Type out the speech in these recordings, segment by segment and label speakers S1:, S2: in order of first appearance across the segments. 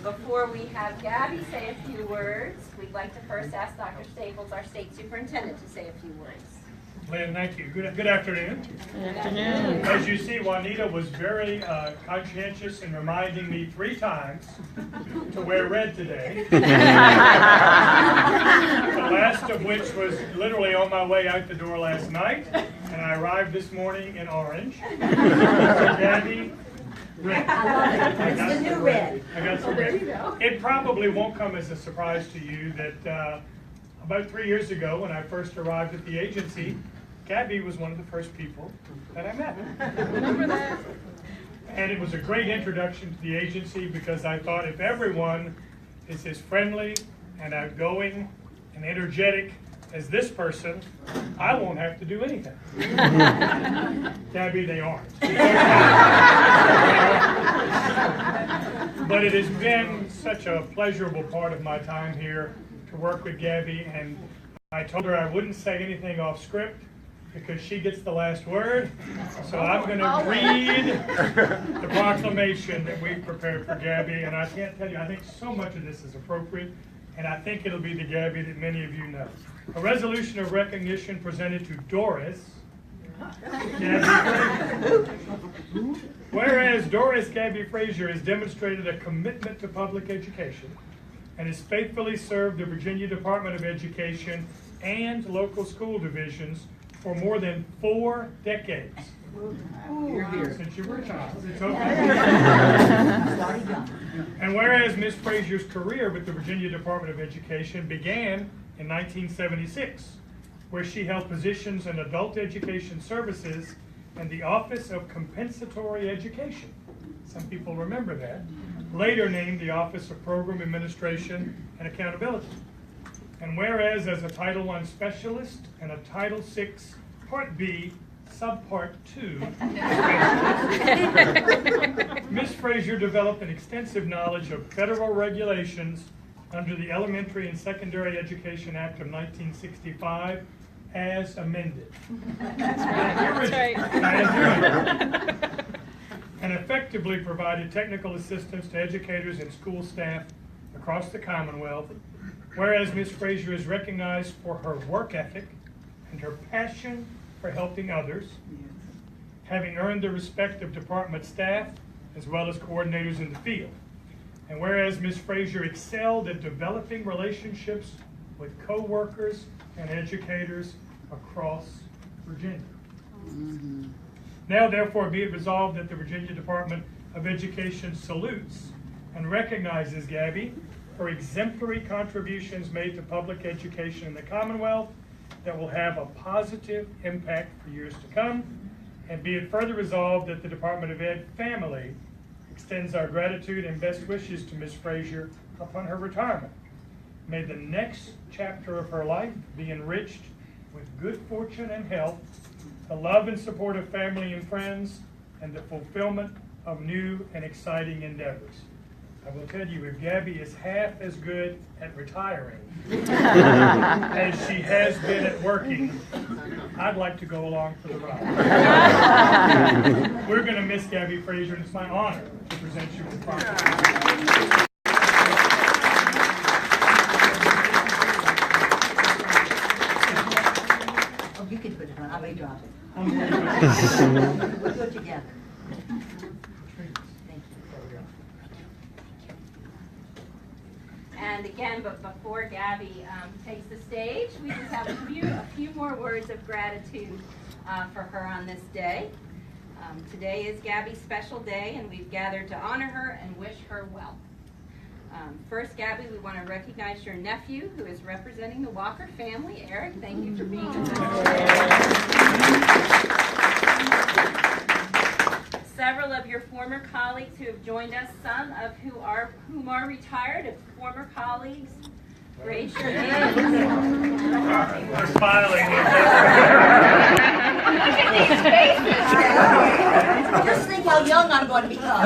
S1: Before we have Gabby say a few words, we'd like to first ask Dr. Staples, our state superintendent, to say a few words.
S2: Lynn, thank you. Good afternoon.
S3: Good afternoon.
S2: As you see, Juanita was very conscientious in reminding me 3 times to wear red today. The last of which was literally on my way out the door last night, and I arrived this morning in orange. So Gabby, red.
S4: I love it. It's the new red.
S2: I got some red. It probably won't come as a surprise to you that about 3 years ago, when I first arrived at the agency, Gabby was one of the first people that I met.
S3: Remember that?
S2: And it was a great introduction to the agency because I thought if everyone is as friendly and outgoing and energetic as this person, I won't have to do anything. Gabby, they aren't. But it has been such a pleasurable part of my time here to work with Gabby, and I told her I wouldn't say anything off script because she gets the last word. So I'm going to read the proclamation that we've prepared for Gabby, and I can't tell you, I think so much of this is appropriate, and I think it'll be the Gabby that many of you know. A resolution of recognition presented to Doris Gabby Frazier. Whereas Doris Gabby Frazier has demonstrated a commitment to public education and has faithfully served the Virginia Department of Education and local school divisions for more than 4 decades. Since you were a child. It's okay. And whereas Ms. Frazier's career with the Virginia Department of Education began in 1976, where she held positions in adult education services and the Office of Compensatory Education. Some people remember that. Later named the Office of Program Administration and Accountability. And whereas as a Title I specialist and a Title VI Part B Subpart 2 specialist, Ms. Frazier developed an extensive knowledge of federal regulations under the Elementary and Secondary Education Act of 1965 as amended.
S3: That's right.
S2: And effectively provided technical assistance to educators and school staff across the Commonwealth, whereas Ms. Frazier is recognized for her work ethic and her passion for helping others, having earned the respect of department staff as well as coordinators in the field. And whereas Ms. Frazier excelled at developing relationships with co-workers and educators across Virginia. Now, therefore, be it resolved that the Virginia Department of Education salutes and recognizes Gabby for exemplary contributions made to public education in the Commonwealth that will have a positive impact for years to come. And be it further resolved that the Department of Ed family extends our gratitude and best wishes to Ms. Frazier upon her retirement. May the next chapter of her life be enriched with good fortune and health, the love and support of family and friends, and the fulfillment of new and exciting endeavors. I will tell you, if Gabby is half as good at retiring as she has been at working, I'd like to go along for the ride. We're going to miss Gabby Frazier, and it's my honor to present you with the proclamation.
S4: You can put it on, I may drop it.
S2: I'm going
S4: We'll do it together. Thank you.
S1: And again, but before Gabby takes the stage, we just have a few more words of gratitude for her on this day. Today is Gabby's special day, and we've gathered to honor her and wish her well. First, Gabby, we want to recognize your nephew, who is representing the Walker family. Eric, thank you for being with us today. Several of your former colleagues who have joined us, some of whom are retired, of former colleagues. Raise your hands.
S2: We're smiling.
S4: Just think how young I'm going to become.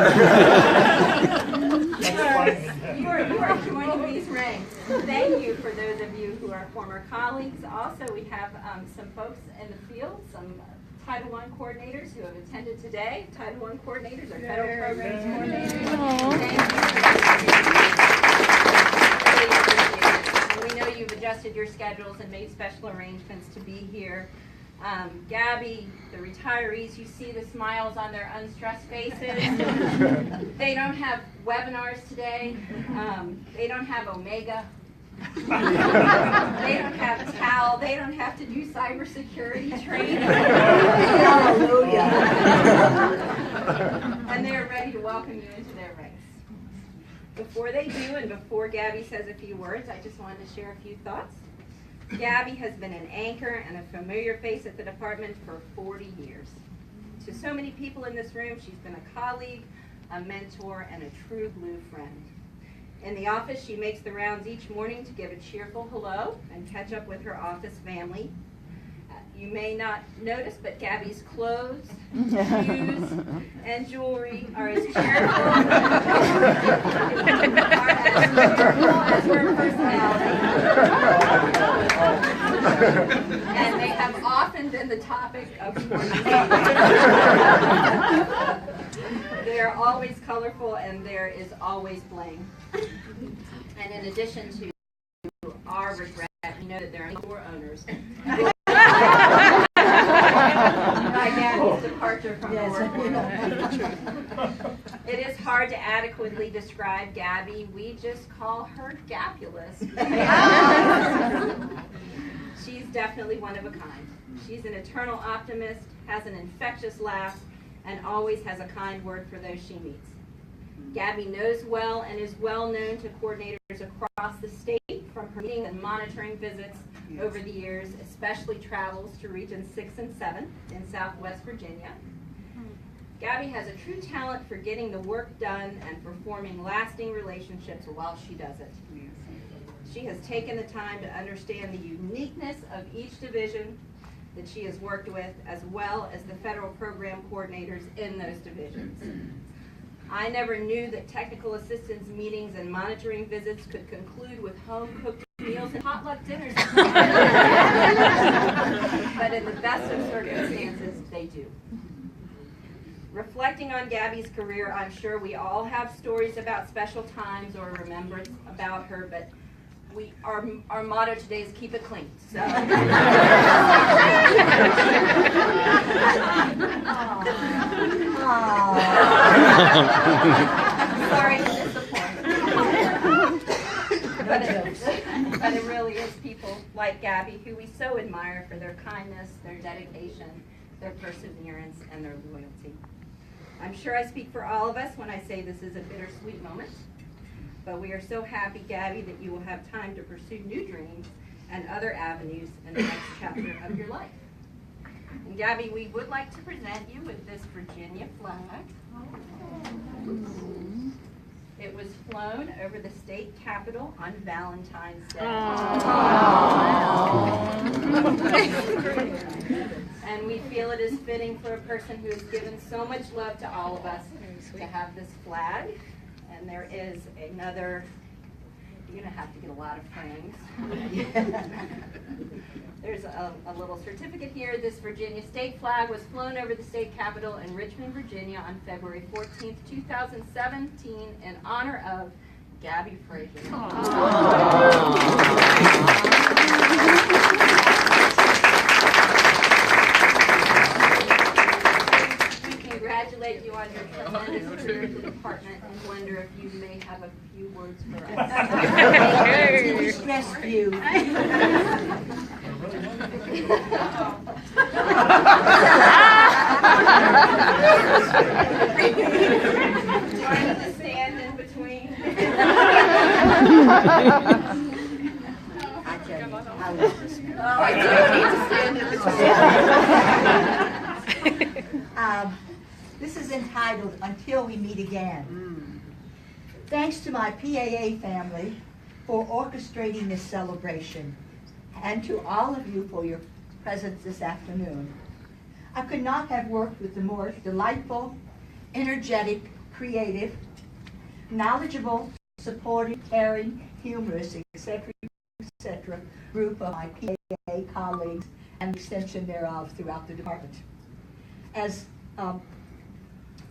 S1: You are joining these ranks. Thank you for those of you who are former colleagues. Also, we have some folks in the field, some Title I coordinators who have attended today. Title I coordinators or federal programs coordinators. Thank you. your schedules and made special arrangements to be here. Gabby, the retirees, you see the smiles on their unstressed faces. They don't have webinars today. They don't have Omega. They don't have TAL. They don't have to do cybersecurity training.
S4: Hallelujah.
S1: And they're ready to welcome you into their ranks. Before they do, and before Gabby says a few words, I just wanted to share a few thoughts. Gabby has been an anchor and a familiar face at the department for 40 years. To so many people in this room, she's been a colleague, a mentor, and a true blue friend. In the office, she makes the rounds each morning to give a cheerful hello and catch up with her office family. You may not notice, but Gabby's clothes, shoes, and jewelry are as cheerful as her personality. And they have often been the topic of morning meetings. They are always colorful, and there is always blame. And in addition to our regret, we know that there are four owners. By Gabby's departure from the workforce. It is hard to adequately describe Gabby. We just call her Gabulous. She's definitely one of a kind. She's an eternal optimist, has an infectious laugh, and always has a kind word for those she meets. Gabby knows well and is well known to coordinators across the state from her meeting and monitoring visits over the years, especially travels to Region 6 and 7 in Southwest Virginia. Gabby has a true talent for getting the work done and for forming lasting relationships while she does it. She has taken the time to understand the uniqueness of each division that she has worked with, as well as the federal program coordinators in those divisions. I never knew that technical assistance meetings and monitoring visits could conclude with home-cooked meals and potluck dinners. But in the best of circumstances, they do. Reflecting on Gabby's career, I'm sure we all have stories about special times or remembrance about her, but our motto today is keep it clean. So. Sorry to disappoint. But it really is people like Gabby who we so admire for their kindness, their dedication, their perseverance, and their loyalty. I'm sure I speak for all of us when I say this is a bittersweet moment. But we are so happy, Gabby, that you will have time to pursue new dreams and other avenues in the next chapter of your life. And Gabby, we would like to present you with this Virginia flag. It was flown over the state capitol on Valentine's Day. And we feel it is fitting for a person who has given so much love to all of us to have this flag. And there is another, you're going to have to get a lot of frames. There's a little certificate here. This Virginia state flag was flown over the state capitol in Richmond, Virginia on February 14th, 2017 in honor of Gabby Frazier. Congratulate you on your tremendous career in the department and wonder if you may have a few words for us.
S4: To distress you.
S1: Do I need to stand in between?
S4: I tell you, I love this man.
S1: I do need to stand in between.
S4: This is entitled Until We Meet Again. Thanks to my PAA family for orchestrating this celebration, and to all of you for your presence this afternoon. I could not have worked with a more delightful, energetic, creative, knowledgeable, supportive, caring, humorous, etc., group of my PAA colleagues and extension thereof throughout the department. As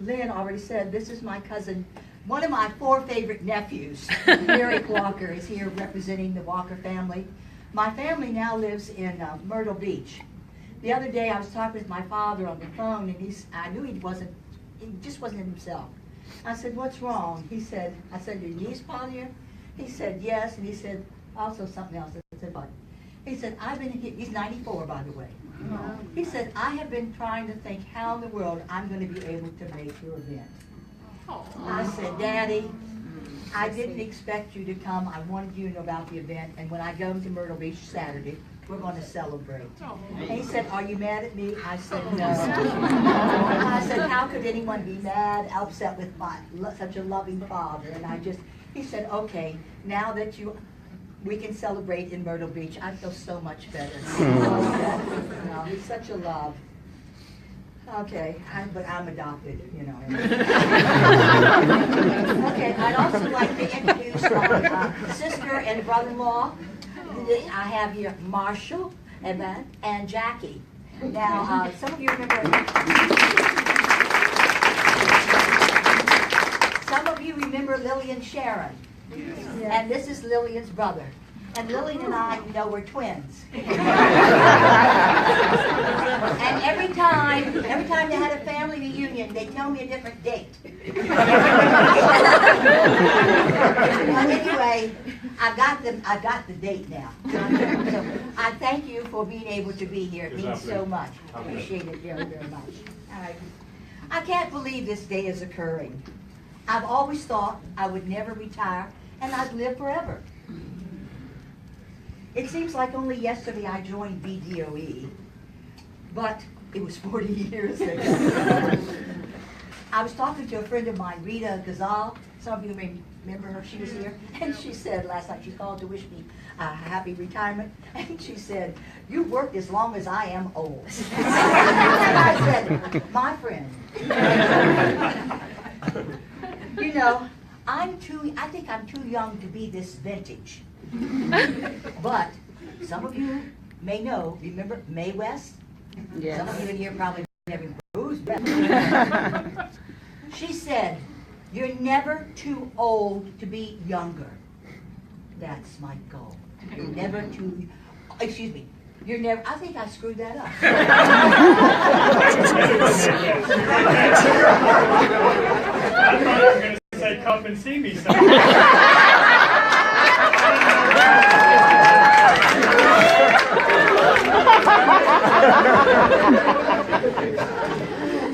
S4: Lynn already said, this is my cousin. One of my 4 favorite nephews, Eric Walker, is here representing the Walker family. My family now lives in Myrtle Beach. The other day I was talking with my father on the phone, and I knew he just wasn't himself. I said, "What's wrong?" He said, I said, "Your knees bother you?" He said, "Yes," and he said, also something else. I said, "What?" He said, he's 94, by the way. He said, "I have been trying to think how in the world I'm going to be able to make your event." I said, "Daddy, I didn't expect you to come. I wanted you to know about the event, and when I go to Myrtle Beach Saturday, we're going to celebrate." And he said, "Are you mad at me?" I said, "No." I said, "How could anyone be mad, upset with such a loving father?" And he said, "Okay, now that we can celebrate in Myrtle Beach, I feel so much better." No, he's such a love. Okay, but I'm adopted, you know. Okay, I'd also like to introduce my sister and brother-in-law. I have here Marshall, Evan, and Jackie. Now, some of you remember Lily and Sharon. Yes. And this is Lillian's brother. And Lillian and I, we're twins. And every time they had a family reunion, they tell me a different date. Anyway, I got the date now. So I thank you for being able to be here. It means so much. I appreciate it very, very much. All right. I can't believe this day is occurring. I've always thought I would never retire and I'd live forever. It seems like only yesterday I joined BDOE, but it was 40 years ago. I was talking to a friend of mine, Rita Gazal. Some of you may remember her, she was here. And she said last night, she called to wish me a happy retirement. And she said, "You worked as long as I am old." And I said, "My friend." I think I'm too young to be this vintage. But some of you may remember Mae West? Yes. Some of you in here probably never who's West. She said, "You're never too old to be younger." That's my goal. You're never too, excuse me, you're never, I think I screwed that up.
S2: I thought you were going to say, "Come and see me sometime."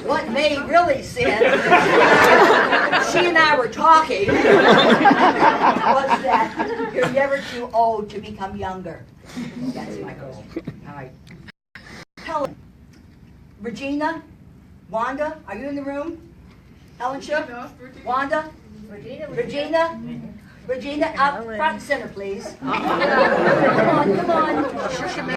S4: What Mae really said, she and I were talking, was that you're never too old to become younger. That's my goal. All right. Helen, Regina, Wanda, are you in the room? Helen Shook, Wanda, Regina, up front and center, please. Come on, come on.